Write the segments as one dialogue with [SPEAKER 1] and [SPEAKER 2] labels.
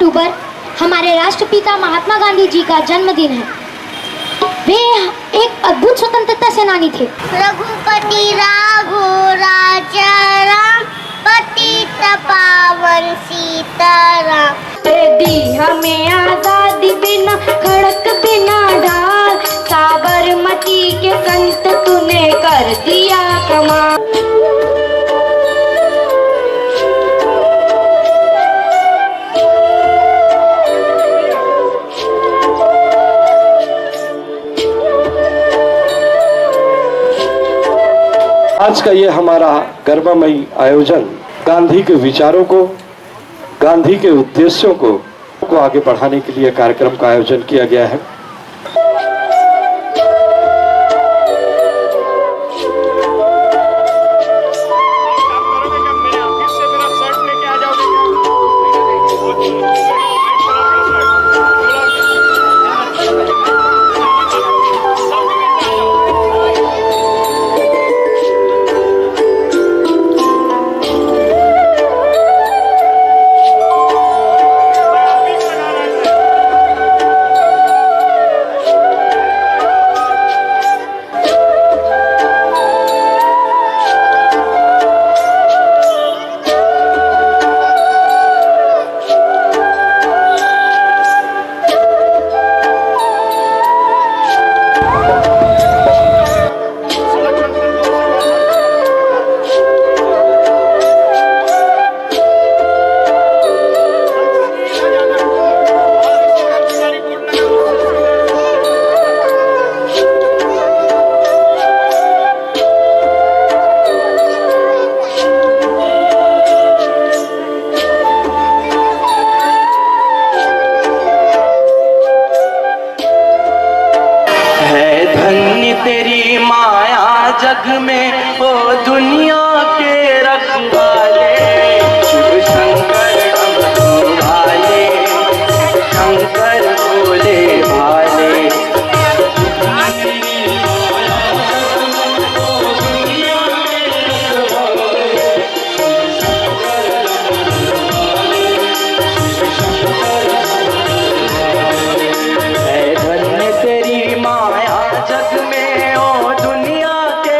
[SPEAKER 1] अक्टूबर हमारे राष्ट्रपिता महात्मा गांधी जी का जन्मदिन है। वे एक अद्भुत स्वतंत्रता सेनानी थे।
[SPEAKER 2] रघुपति राघो राजा राम, पतित पावन सीताराम।
[SPEAKER 1] दी हमें आजादी बिना खड़क बिना ढाल, साबरमती के संत तूने कर दिया कमाल।
[SPEAKER 3] आज का ये हमारा गर्वमयी आयोजन गांधी के विचारों को, गांधी के उद्देश्यों को आगे बढ़ाने के लिए कार्यक्रम का आयोजन किया गया है।
[SPEAKER 4] तेरी माया जग में ओ दुनिया के रखवाले, शिव शंकर हम भाले, शंकर भोले भाले। धन्य तेरी माया जग में ओ दुनिया के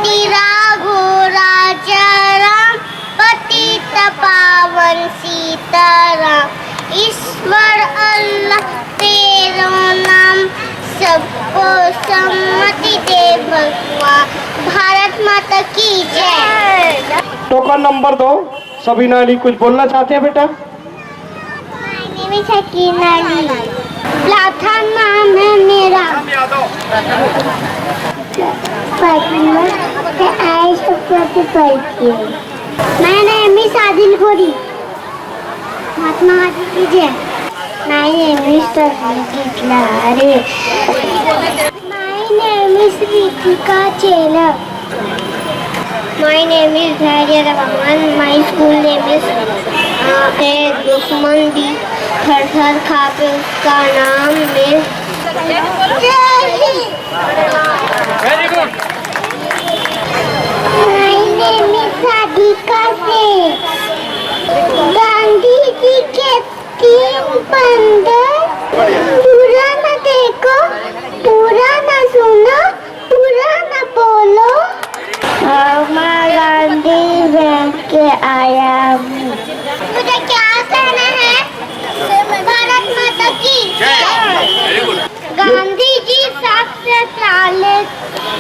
[SPEAKER 2] रघुपति राघोराचरम पतित पावन सीताराम। ईश्वर अल्लाह तेरा नाम सबको सम्मति दे भगवान। भारत माता की जय।
[SPEAKER 3] टोकन नंबर 2 सबीना अली कुछ बोलना चाहते हैं बेटा?
[SPEAKER 2] My name is Hakina Ali. लाथा नाम है मेरा। फातिमा है आयशा की। My name is आदिल गोरी। महात्मा गांधी की जय। My name is Sarvjit Lare. My name is Ritika Chela. My name is Dhairya Rahman. My school name is दुश्मन भी थर खापे उसका नाम है।
[SPEAKER 4] Very good.
[SPEAKER 2] My name is Radhika Seth. Gandhi ji के 3 बंदर। पूरा न देखो, पूरा न सुनो, पूरा न बोलो। मैं गांधी बन के आया हूँ। मुझे क्या कहना है? भारत माता की जय।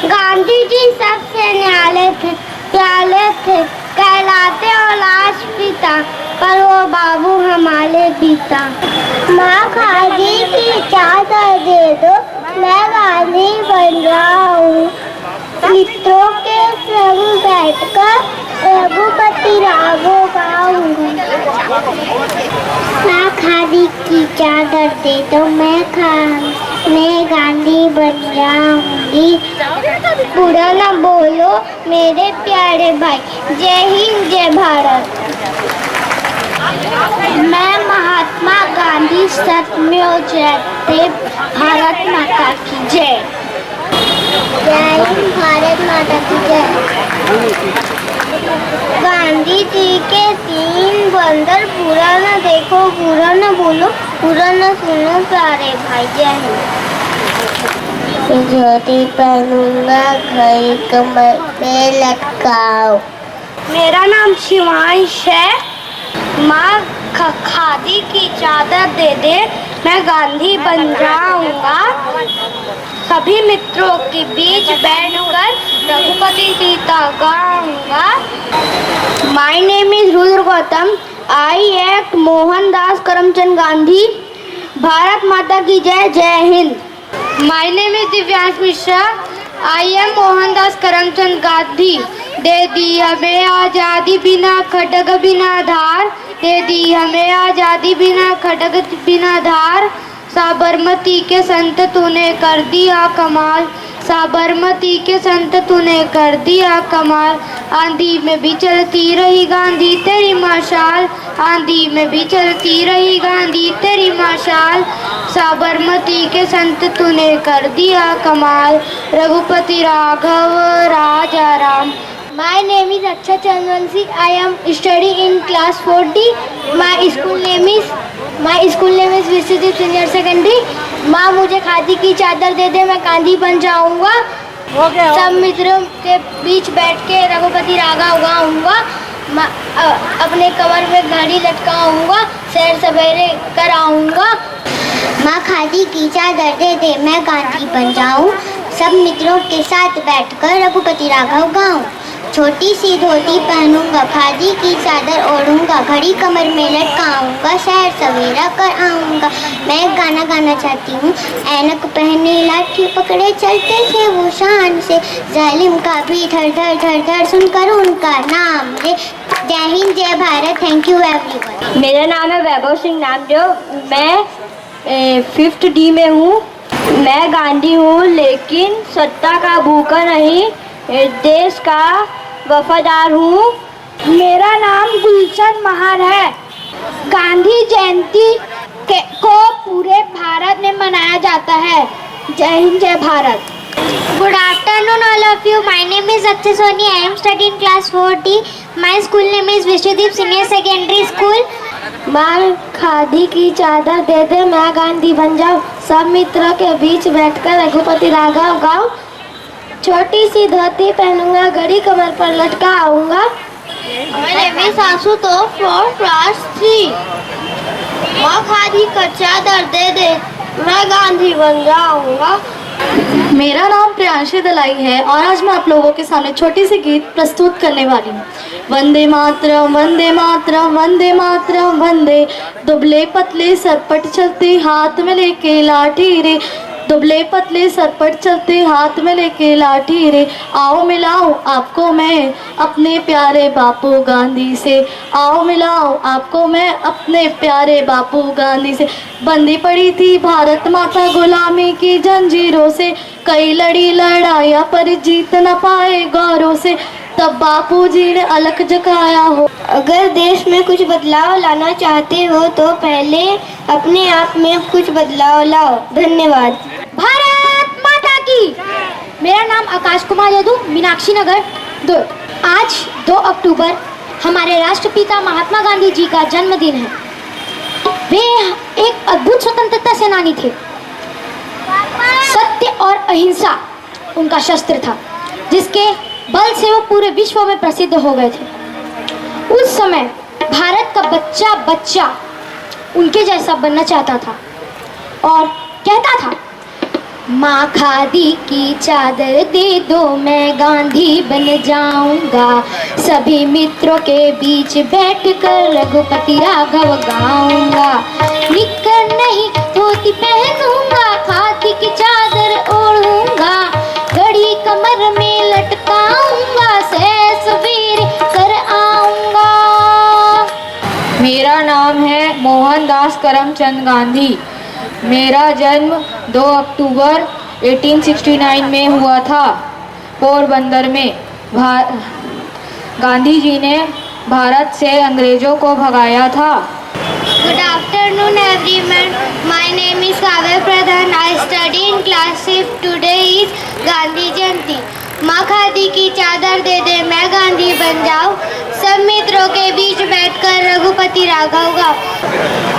[SPEAKER 2] गांधी जी सबसे न्याले थे, प्याले थे, कहलाते और लाश पिता, पर वो बाबू हमारे पिता। माँ खादी की चादर दे दो, मैं गांधी बन रहा हूँ। मित्रों के संग बैठकर रघुपति राघव गाऊंगा। माँ खादी की चादर दे दो, मैं गांधी बन जाऊंगी। बुरा ना बोलो मेरे प्यारे भाई। जय हिंद, जय भारत। मैं महात्मा गांधी सत्यमेव जयते। भारत माता की जय। जय हिंद, भारत माता की जय। गांधी जी के 3 बंदर। बुरा ना देखो, बुरा ना बोलो, बुरा ना सुनो प्यारे भाई। जय हिंद। धोती पहनूंगा, घड़ी कमर पे लटकाओ। मेरा नाम शिवांश है। माँ खादी की चादर दे दे, मैं गांधी बन जाऊंगा। सभी मित्रों के बीच बैठकर रघुपति गीता गाऊंगा। My name is Rudra Gautam. I act Mohandas Karamchand Gandhi. Bharat माता की जय। जय Hind. My name is Divyansh Mishra. I am Mohandas Karamchand Gandhi. दे दी हमें आजादी बिना खड्ग बिना धार। दे दी हमें आजादी बिना खड्ग बिना धार। साबरमती के संत तूने कर दिया कमाल। साबरमती के संत तूने कर दिया कमाल। आंधी में भी चलती रही गांधी तेरी मशाल। आंधी में भी चलती रही गांधी तेरी मशाल। साबरमती के संत तूने कर दिया कमाल। रघुपति राघव राजा Ram. My name is Akshay Chandransi. I am studying in class 4D. My school name is Vishwadeep senior secondary. माँ मुझे खादी की चादर दे दे, मैं गांधी बन जाऊंगा। सब मित्रों के बीच बैठ के रघुपति राघव गाऊंगा। अपने कमर में घड़ी लटकाऊंगा, सैर सवेरे कराऊंगा। माँ खादी की चादर दे दे, मैं गांधी बन जाऊं। सब मित्रों के साथ बैठकर रघुपति राघव गाऊं। छोटी सी धोती पहनूंगा, खादी की चादर ओढ़ूंगा, घड़ी कमर में लटकाऊंगा, सैर सवेरा कर आऊंगा। मैं एक गाना गाना चाहती हूँ। ऐनक पहने लाठी पकड़े चलते थे वो शान से, जालिम का भी धड़ धड़ धड़ धड़ सुनकर उनका नाम ले। जय हिंद, जय भारत। Thank you everyone.
[SPEAKER 5] मेरा नाम है वैभव सिंह नामदेव। मैं 5th D में हूँ। मैं गांधी हूँ, लेकिन सत्ता का भूखा नहीं, देश का वफादार हूँ।
[SPEAKER 1] मेरा नाम गुलशन महार है। गांधी जयंती को पूरे भारत में मनाया जाता है। जय हिंद, जय Bharat.
[SPEAKER 2] Good afternoon all of you. My name is Akshay Soni. I am studying class 4D. My school name is Vishwadeep Senior Secondary School.
[SPEAKER 1] माँ खादी की चादर दे दे, मैं गांधी बन जाऊं। सब मित्रों के बीच बैठकर रघुपति राघव गाऊं।
[SPEAKER 2] छोटी सी धोती पहनूंगा, घड़ी कमर पर लटका आऊंगा। मेरी सासू तो 4 क्लास 3। माँ खादी का चादर दे दे, मैं गांधी बन जाऊंगा।
[SPEAKER 6] मेरा नाम प्रियांशी दलाई है और आज मैं आप लोगों के सामने छोटी सी गीत प्रस्तुत करने वाली हूँ। वंदे मातरम वंदे मातरम वंदे मातरम वंदे, दुबले पतले सरपट चलते हाथ में लेके लाठी रे, दुबले पतले सरपट चलते हाथ में लेके लाठी रे, आओ मिलाऊं आपको मैं अपने प्यारे बापू गांधी से, आओ मिलाऊं आपको मैं अपने प्यारे बापू गांधी से। बंदी पड़ी थी भारत माता गुलामी की जंजीरों से, कई लड़ी लड़ाइयाँ पर जीत न पाए गौरव से, तब बापूजी ने अलख जगाया हो।
[SPEAKER 2] अगर देश में कुछ बदलाव लाना चाहते हो तो पहले अपने आप में कुछ बदलाव लाओ। धन्यवाद।
[SPEAKER 1] भारत माता की। मेरा नाम आकाश कुमार यदु, मीनाक्षी नगर दुर्ग। आज 2 अक्टूबर हमारे राष्ट्रपिता महात्मा गांधी जी का जन्मदिन है। वे एक अद्भुत स्वतंत्रता सेनानी थे। सत्य और अहिंसा उनका शस्त्र था, जिसके बल से वो पूरे विश्व में प्रसिद्ध हो गए थे। उस समय भारत का बच्चा बच्चा उनके जैसा बनना चाहता था और कहता था, माँ खादी की चादर दे दो, मैं गांधी बन जाऊंगा, सभी मित्रों के बीच बैठकर रघुपति राघव गाऊंगा, निक्कर नहीं धोती पहनूंगा, खादी की चादर ओढ़ूंगा, घड़ी कमर में लटकाऊंगा, सैर सवेरे कर आऊंगा।
[SPEAKER 5] मेरा नाम है मोहनदास करमचंद गांधी। मेरा जन्म 2 अक्टूबर 1869 में हुआ था, पोरबंदर में। गांधी जी ने भारत से अंग्रेजों को भगाया था।
[SPEAKER 2] Good afternoon everyone. My name is Kavya Pradhan. I study in class 5. Today is Gandhi जयंती। माँ खादी की चादर दे दे, मैं गांधी बन जाऊँ, सब मित्रों के बीच बैठकर रघुपति राघव गाऊं।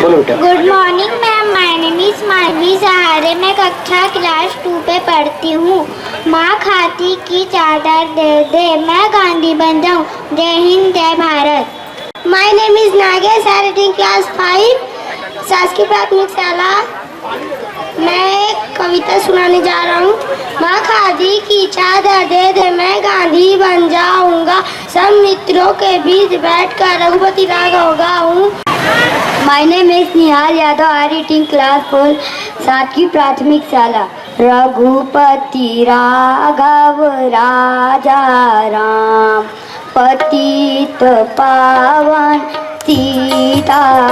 [SPEAKER 3] बोलो बेटा।
[SPEAKER 2] Good morning ma'am, my name is मानवी सहारे, मैं कक्षा क्लास 2 पे पढ़ती हूँ। माँ खादी की चादर दे दे, मैं गांधी बन जाऊँ, जय हिंद जय Bharat. My name is Nagesh, I reading class 5, शासकीय प्राथमिक शाला। मैं एक कविता सुनाने जा रहा हूँ। माँ खादी की चादर दे दे, मैं गांधी बन जाऊंगा, सब मित्रों के बीच बैठकर रघुपति राघव गाऊं।
[SPEAKER 5] My name is Nihal Yadav, I reading class 4, शासकीय प्राथमिक शाला। रघुपति राघव राजा राम, पतित पावन सीताराम,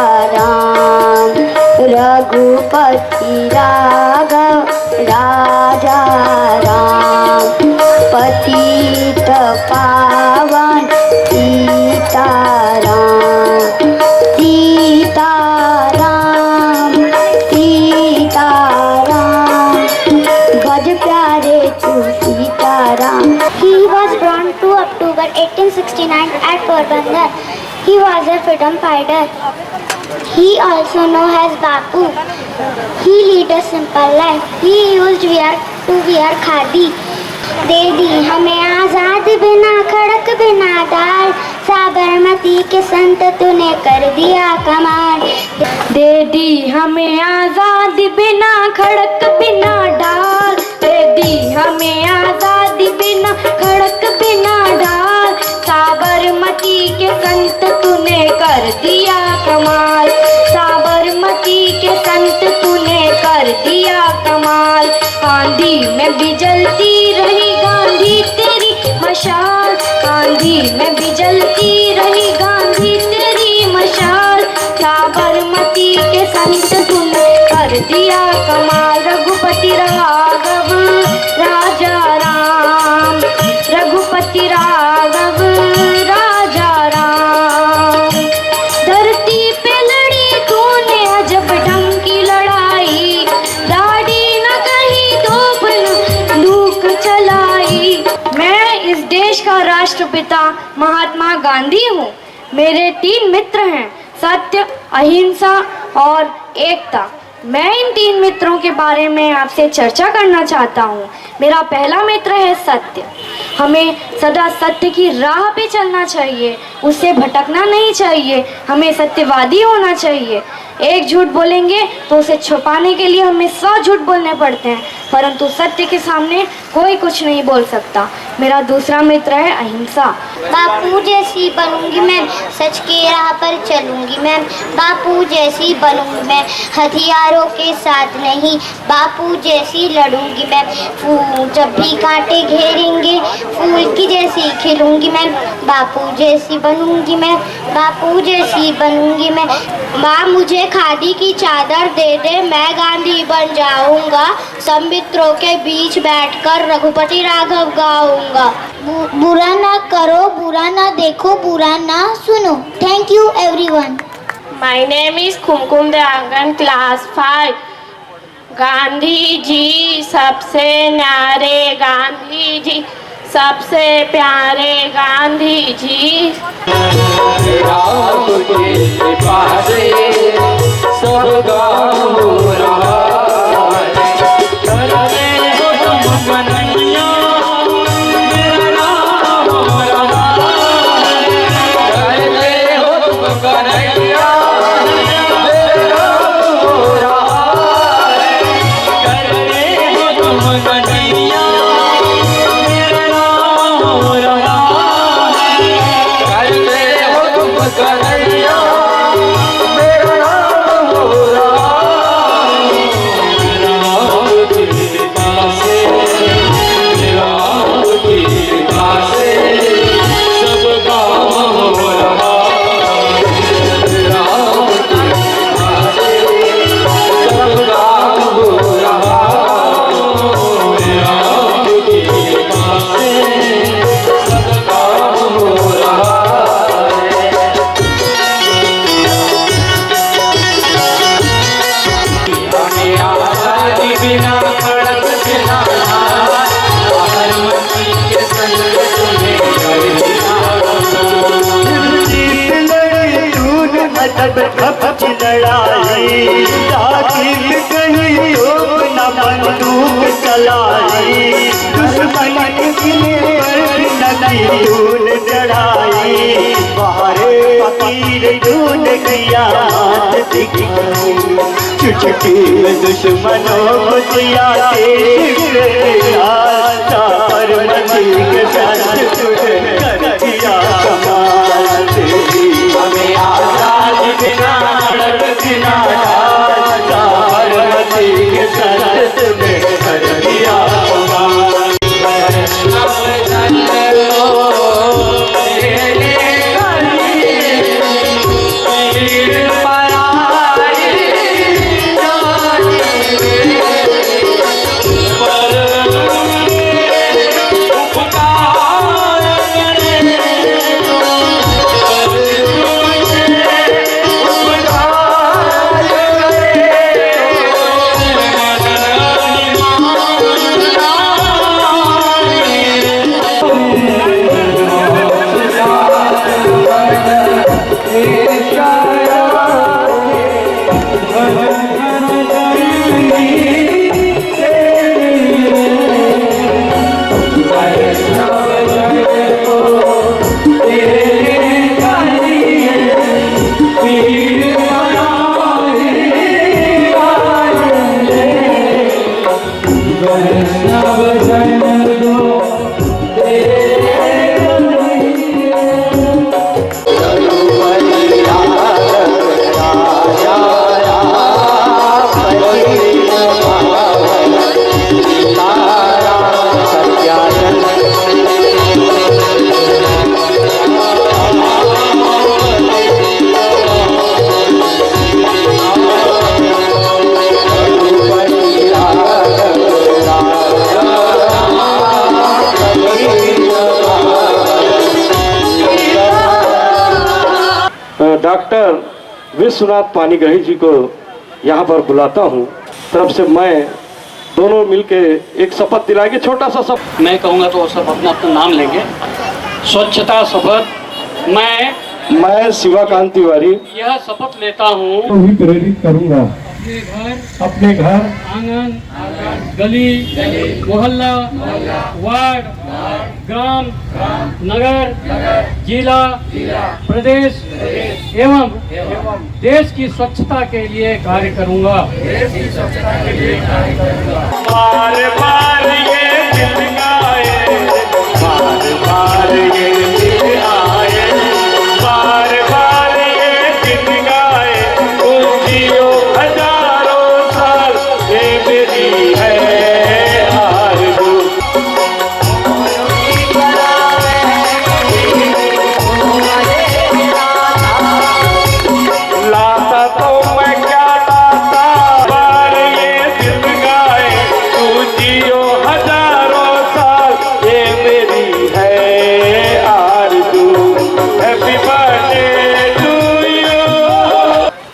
[SPEAKER 5] रघुपति राघव राजा राम, पतित पावन सीताराम, सीताराम सीताराम, भज प्यारे तू Sitaram.
[SPEAKER 2] He was born 2 October 1869 at Porbandar. He was a freedom fighter. He also known as Bapu. He led a simple life. He used to wear khadi. दे दी हमें आजाद बिना खड़क बिना डाल, साबरमती के संत तूने कर दिया कमाल।
[SPEAKER 5] दे दी हमें आजाद बिना खड़क बिना डाल, दे दी हमें आजाद बिना खड़क बिना डाल, साबरमती के संत तूने कर दिया कमाल, साबरमती के संत तूने कर दिया कमाल। गांधी में भी जलती रही गांधी तेरी मशाल, गांधी में भी जलती रही गांधी तेरी मशाल, साबरमती के संत तूने कर दिया कमाल। रघुपति राघव राजा राम, रघुपति राघव राजा राम, धरती पे लड़ी तूने अजब ढंग की लड़ाई, दाढ़ी न कहीं धूप बंदूक चलाई। मैं इस देश का राष्ट्रपिता महात्मा गांधी हूँ। मेरे 3 मित्र हैं, सत्य, अहिंसा और एकता।
[SPEAKER 2] मैं इन 3 मित्रों के बारे में आपसे चर्चा करना चाहता हूँ। मेरा पहला मित्र है सत्य। हमें सदा सत्य की राह पे चलना चाहिए, उससे भटकना नहीं चाहिए। हमें सत्यवादी होना चाहिए। एक झूठ बोलेंगे तो उसे छुपाने के लिए हमें 100 झूठ बोलने पड़ते हैं, परंतु सत्य के सामने कोई कुछ नहीं बोल सकता। मेरा दूसरा मित्र है अहिंसा।
[SPEAKER 7] बापू जैसी बनूंगी मैं, सच के राह पर चलूंगी मैं। बापू जैसी बनूंगी मैं, हथियारों के साथ नहीं। बापू जैसी लड़ूंगी मैं, फूल जब भी कांटे घेरेंगे, फूल की जैसी खिलूंगी मैं। बापू जैसी बनूंगी मैं, बापू जैसी बनूंगी मैं। माँ मुझे खादी की चादर दे दे, मैं गांधी बन जाऊंगा। सब मित्रों के बीच बैठकर रघुपति राघव गाऊंगा।
[SPEAKER 8] बुरा ना करो, बुरा ना देखो, बुरा ना सुनो। Thank you everyone.
[SPEAKER 9] My name is Kumkum Devangan, class 5। Gandhi ji सबसे न्यारे, गांधी जी सबसे प्यारे, गांधी जी।
[SPEAKER 4] सब गाँव हो रहा
[SPEAKER 10] लड़ाई दाखिल कहीं तो न बंदूक चलाई, दुश्मन पर नदी धूल चढ़ाई। बाहरे फकीर ढूंढ किया दिखाई, चुटकी में दुश्मनों को दिया चार मची के साथ कर दिया कमाल। हमें आजाद बिना बिना साबरमती के साथ में कर दिया
[SPEAKER 3] डॉक्टर विश्वनाथ पानीग्राही जी को यहाँ पर बुलाता हूँ। तरफ से मैं दोनों मिलके एक शपथ दिलाएंगे, छोटा सा शपथ।
[SPEAKER 11] मैं कहूँगा तो सब अपना अपना नाम लेंगे। स्वच्छता शपथ। मैं
[SPEAKER 3] शिवाकांत तिवारी
[SPEAKER 11] यह शपथ लेता हूँ
[SPEAKER 12] भी प्रेरित करूंगा
[SPEAKER 11] अपने घर आंगन, गली, मोहल्ला, वार्ड, ग्राम, नगर, जिला, प्रदेश एवं देश की स्वच्छता के लिए कार्य करूंगा।
[SPEAKER 10] बार बार ये दिन आए, बार बार ये दिन आए, बार बार ये दिन आए, जियो हजारों साल, ये मेरी है आरज़ू। लाता तो मैं क्या लाता, बार ये दिन गाए, तू जियो हजारों साल, ये मेरी है आरज़ू। Happy birthday to you.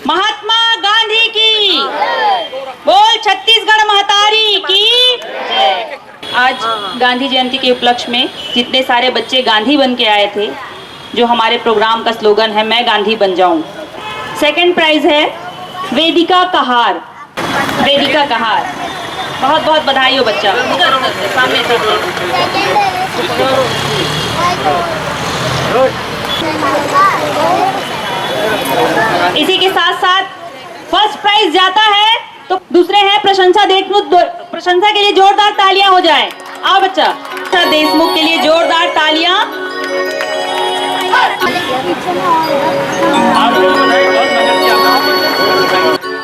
[SPEAKER 12] Mahatma Gandhi की बोल, छत्तीसगढ़ महतारी की। आज गांधी जयंती के उपलक्ष्य में जितने सारे बच्चे गांधी बन के आए थे, जो हमारे प्रोग्राम का स्लोगन है मैं गांधी बन जाऊं। सेकंड प्राइज है वेदिका कहार। वेदिका कहार, बहुत बहुत बधाई हो बच्चा। सामने से इसी के साथ साथ फर्स्ट प्राइज जाता है तो दूसरे हैं प्रशंसा देशमुख। प्रशंसा के लिए जोरदार तालियां हो जाए। आओ बच्चा, देशमुख के लिए जोरदार तालियां।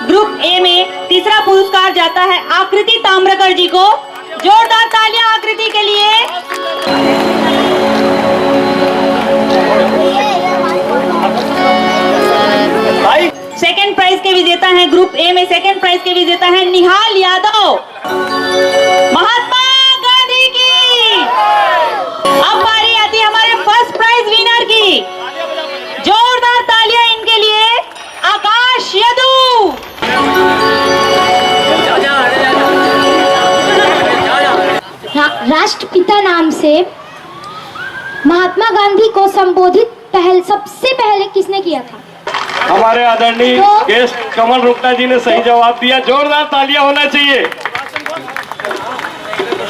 [SPEAKER 12] ग्रुप ए में तीसरा पुरस्कार जाता है आकृति ताम्रकर जी को। जोरदार तालियां आकृति के लिए। सेकंड प्राइज के विजेता हैं ग्रुप ए में, सेकंड प्राइज के विजेता हैं निहाल यादव। महात्मा गांधी की। अब बारी आती है हमारे फर्स्ट प्राइज विनर की। जोरदार तालियां इनके लिए। आकाश यदु।
[SPEAKER 1] राष्ट्रपिता नाम से महात्मा गांधी को संबोधित सबसे पहले किसने किया था?
[SPEAKER 10] हमारे आदरणीय गेस्ट कमल रुकना जी ने सही जवाब दिया। जोरदार तालियां होना चाहिए।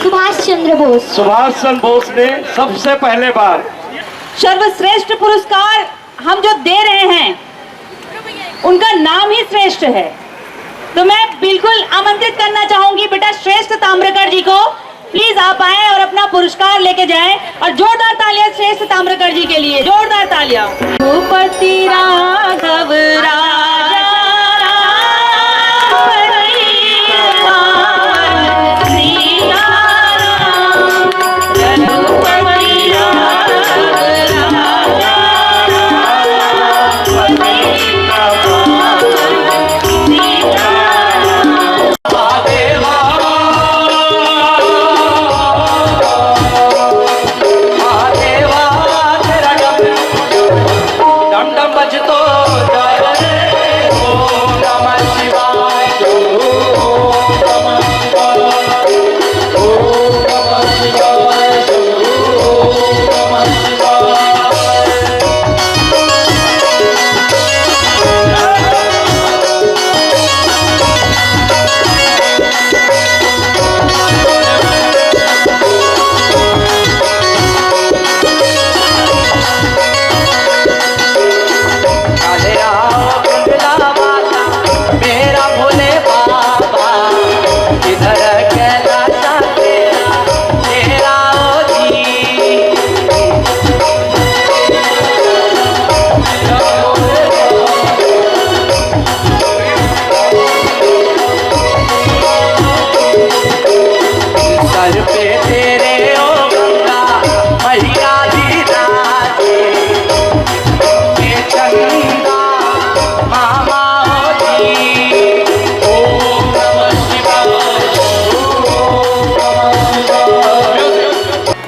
[SPEAKER 1] सुभाष चंद्र बोस।
[SPEAKER 10] सुभाष चंद्र बोस ने सबसे पहले बार।
[SPEAKER 12] सर्वश्रेष्ठ पुरस्कार हम जो दे रहे हैं उनका नाम ही श्रेष्ठ है, तो मैं बिल्कुल आमंत्रित करना चाहूंगी बेटा श्रेष्ठ ताम्रकर जी को। प्लीज आप आए और अपना पुरस्कार लेके जाएं। और जोरदार तालियां श्रेष्ठ ताम्रकर जी के लिए। जोरदार तालियां। भूपति राघव राजा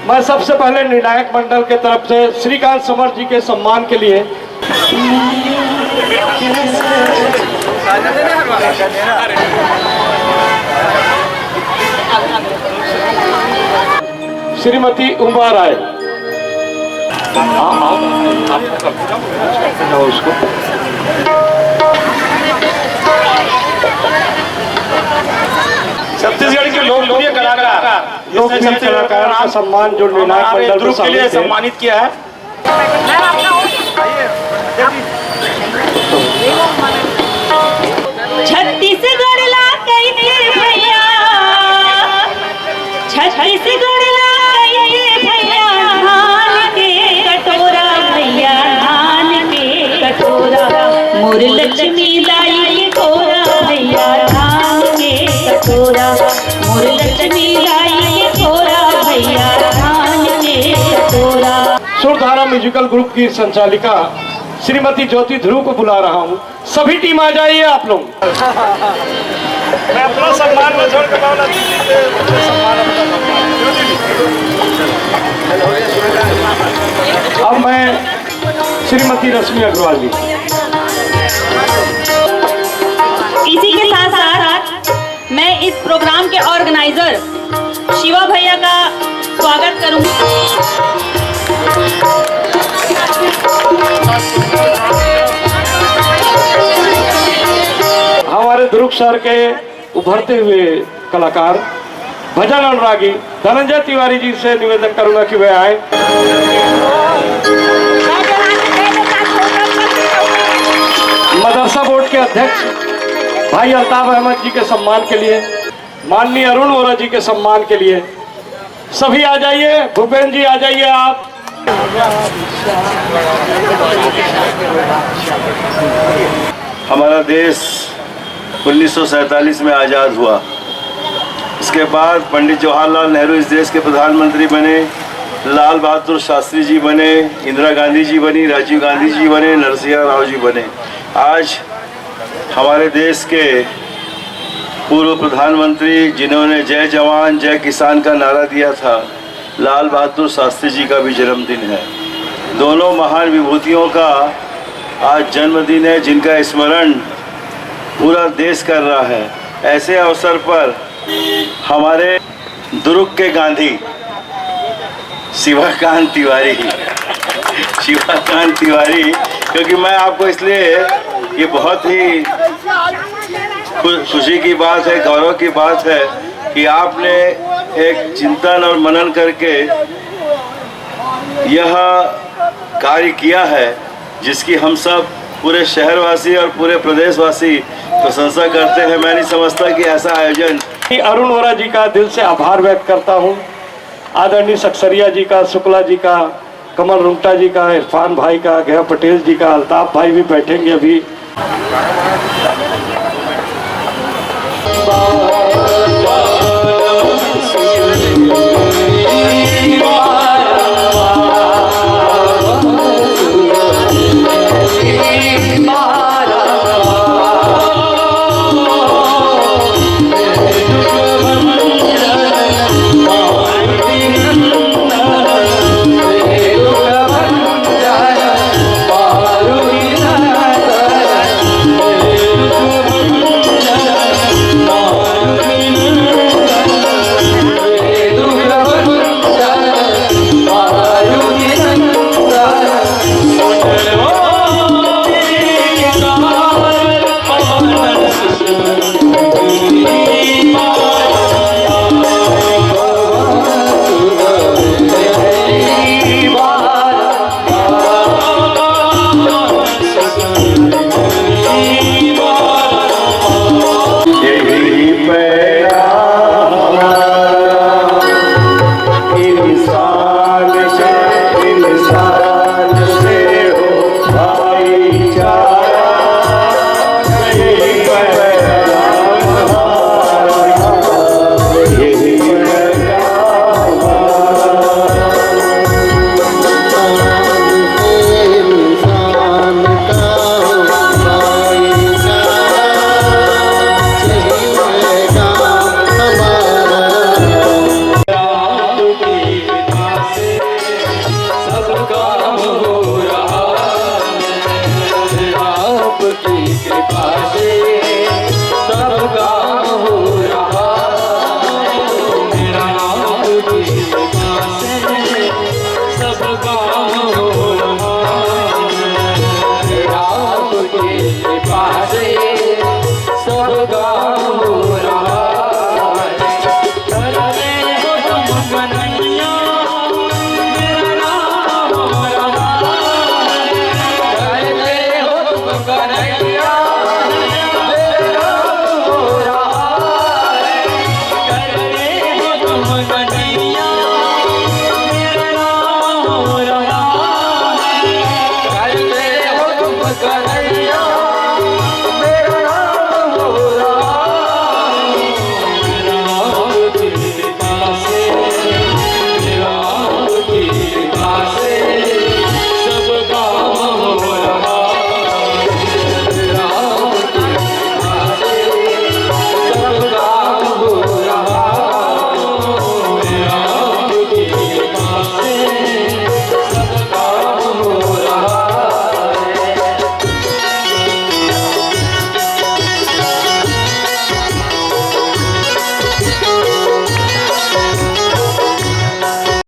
[SPEAKER 10] मैं सबसे पहले निर्णायक मंडल के तरफ से श्रीकांत समर जी के सम्मान के लिए श्रीमती उमा राय उसको लोकप्रिय कलाकार का सम्मान जो निर्णायक मंडल
[SPEAKER 13] ध्रुव के लिए सम्मानित किया है।
[SPEAKER 12] छत्तीसगढ़ ला कई भैया, छत्तीसगढ़ ला कई भैया, धान के कटोरा भैया, धान के कटोरा, मोर लक्ष्मी लाई के कोरा भैया, धान के कटोरा, मोर लक्ष्मी लाई के कोरा भैया, धान के कटोरा।
[SPEAKER 10] सुरधारा म्यूजिकल ग्रुप की संचालिका श्रीमती ज्योति ध्रुव को बुला रहा हूँ। सभी टीम आ जाइए आप लोग।
[SPEAKER 13] मैं अपना सम्मान में छोड़ के बावला दीदी के सम्मान
[SPEAKER 10] अब मैं श्रीमती रश्मि अग्रवाल जी।
[SPEAKER 12] इसी के साथ साथ मैं इस प्रोग्राम के ऑर्गेनाइजर शिवा भैया का स्वागत करूंगी।
[SPEAKER 10] हमारे दुर्ग शहर के उभरते हुए कलाकार भजन अनुरागी धनंजय तिवारी जी से निवेदन करूंगा कि वे आए। मदरसा बोर्ड के अध्यक्ष भाई अल्ताफ अहमद जी के सम्मान के लिए, माननीय अरुण वोरा जी के सम्मान के लिए सभी आ जाइए। भूपेंद्र जी आ जाइए आप।
[SPEAKER 14] हमारा देश 1947 में आज़ाद हुआ। इसके बाद पंडित जवाहरलाल नेहरू इस देश के प्रधानमंत्री बने, लाल बहादुर शास्त्री जी बने, इंदिरा गांधी जी बनी, राजीव गांधी जी बने, नरसिंह राव जी बने। आज हमारे देश के पूर्व प्रधानमंत्री जिन्होंने जय जवान जय किसान का नारा दिया था, लाल बहादुर शास्त्री जी का भी जन्मदिन है। दोनों महान विभूतियों का आज जन्मदिन है, जिनका स्मरण पूरा देश कर रहा है। ऐसे अवसर पर हमारे दुर्ग के गांधी शिवाकांत तिवारी, क्योंकि मैं आपको इसलिए, ये बहुत ही खुशी की बात है, गौरव की बात है कि आपने एक चिंतन और मनन करके यह कार्य किया है, जिसकी हम सब पूरे शहरवासी और पूरे प्रदेशवासी प्रशंसा करते हैं। मैं नहीं समझता कि ऐसा आयोजन।
[SPEAKER 10] अरुण वोरा जी का दिल से आभार व्यक्त करता हूँ। आदरणीय सक्सरिया जी का, शुक्ला जी का, कमल रुंगटा जी का, इरफान भाई का, गया पटेल जी का, अल्ताफ भाई भी बैठेंगे अभी।
[SPEAKER 4] कृपा से सब